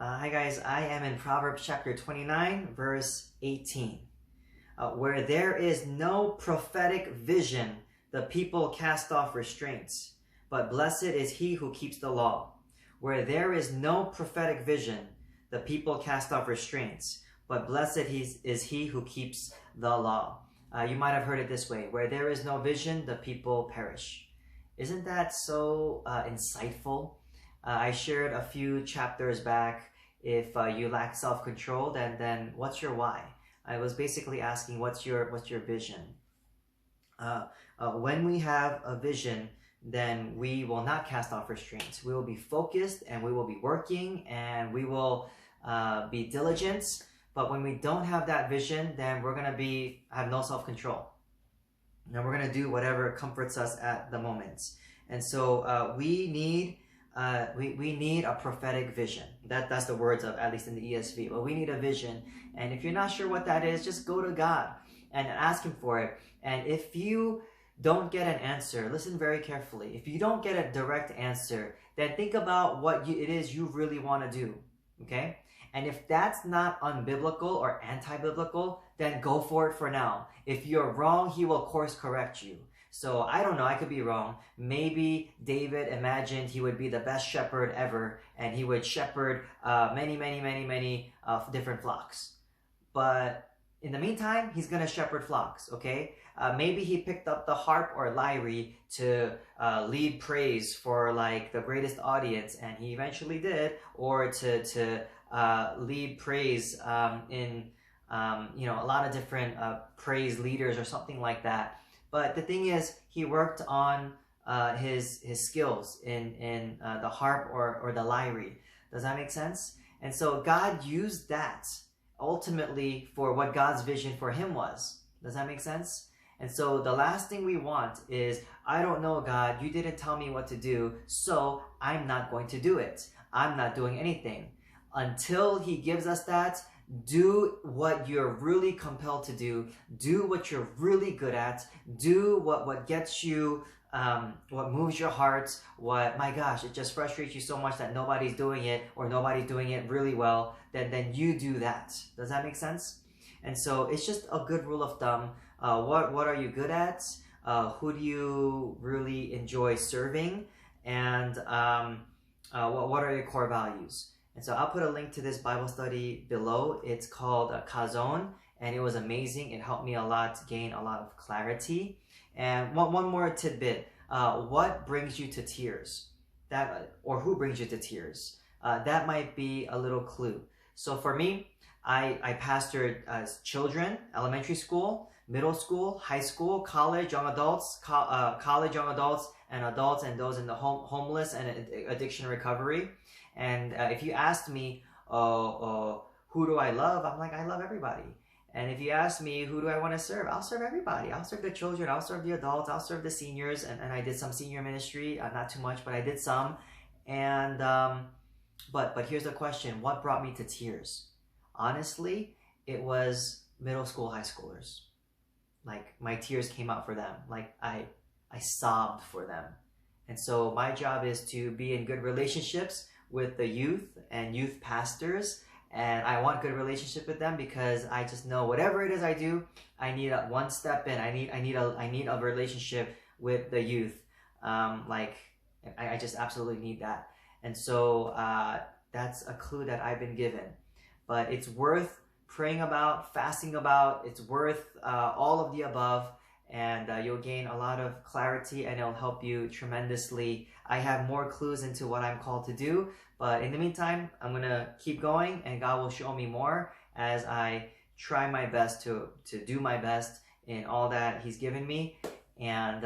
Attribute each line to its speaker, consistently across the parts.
Speaker 1: Hi guys, I am in Proverbs chapter 29, verse 18. Where there is no prophetic vision, the people cast off restraints, but blessed is he who keeps the law. Where there is no prophetic vision, the people cast off restraints, but blessed is he who keeps the law. You might have heard it this way: where there is no vision, the people perish. Isn't that so insightful? I shared a few chapters back, if you lack self-control, then what's your why? I was basically asking, what's your vision? When we have a vision, then we will not cast off restraints. We will be focused, and we will be working, and we will be diligent. But when we don't have that vision, then we're gonna have no self-control. And we're gonna do whatever comforts us at the moment. And so we need a prophetic vision. That's the words of, at least in the ESV. But we need a vision. And if you're not sure what that is, just go to God and ask Him for it. And if you don't get an answer, listen very carefully. If you don't get a direct answer, then think about what it is you really want to do. Okay? And if that's not unbiblical or anti-biblical, then go for it for now. If you're wrong, He will course correct you. So I don't know, I could be wrong. Maybe David imagined he would be the best shepherd ever, and he would shepherd many different flocks. But in the meantime, he's gonna shepherd flocks, okay? Maybe he picked up the harp or lyre to lead praise for like the greatest audience, and he eventually did, or to lead praise in a lot of different praise leaders or something like that. But the thing is, he worked on his skills in the harp or the lyre. Does that make sense? And so God used that ultimately for what God's vision for him was. Does that make sense? And so the last thing we want is, I don't know, God, you didn't tell me what to do, so I'm not going to do it. I'm not doing anything. Until He gives us that, do what you're really compelled to do. Do what you're really good at. Do what gets you, what moves your heart. My gosh, it just frustrates you so much that nobody's doing it, or nobody's doing it really well. Then you do that. Does that make sense? And so it's just a good rule of thumb. What are you good at? Who do you really enjoy serving? And what are your core values? And so I'll put a link to this Bible study below. It's called Chazown, and it was amazing. It helped me a lot to gain a lot of clarity. And one more tidbit: what brings you to tears? Or who brings you to tears? That might be a little clue. So for me, I pastored children, elementary school, middle school, high school, college, young adults, college, young adults, and adults, and those in the homeless and addiction recovery. And if you asked me, who do I love? I'm like, I love everybody. And if you ask me, who do I want to serve? I'll serve everybody. I'll serve the children. I'll serve the adults. I'll serve the seniors. And I did some senior ministry, not too much, but I did some. And but here's the question: what brought me to tears? Honestly, it was middle school, high schoolers. Like, my tears came out for them. Like, I sobbed for them. And so my job is to be in good relationships with the youth and youth pastors, and I want good relationship with them, because I just know whatever it is I do, I need one step in. I need a relationship with the youth. I just absolutely need that. And so that's a clue that I've been given. But it's worth praying about, fasting about. It's worth all of the above. And you'll gain a lot of clarity, and it'll help you tremendously. I have more clues into what I'm called to do, but in the meantime, I'm gonna keep going, and God will show me more as I try my best to do my best in all that He's given me. And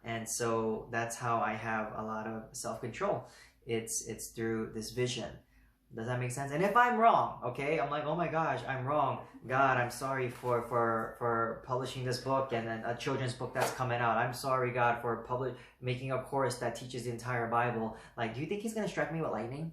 Speaker 1: and so that's how I have a lot of self-control. It's through this vision. Does that make sense? And if I'm wrong, okay, I'm like, oh my gosh, I'm wrong. God, I'm sorry for publishing this book and then a children's book that's coming out. I'm sorry, God, for making a course that teaches the entire Bible. Like, do you think He's going to strike me with lightning?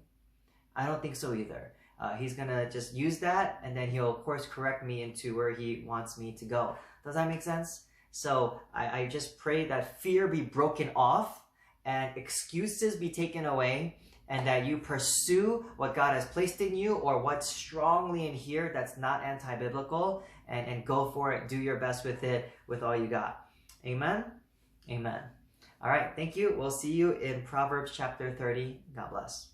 Speaker 1: I don't think so either. He's going to just use that, and then He'll, of course, correct me into where He wants me to go. Does that make sense? So I just pray that fear be broken off and excuses be taken away, and that you pursue what God has placed in you or what's strongly in here that's not anti-biblical, and go for it. Do your best with it with all you got. Amen? Amen. All right, thank you. We'll see you in Proverbs chapter 30. God bless.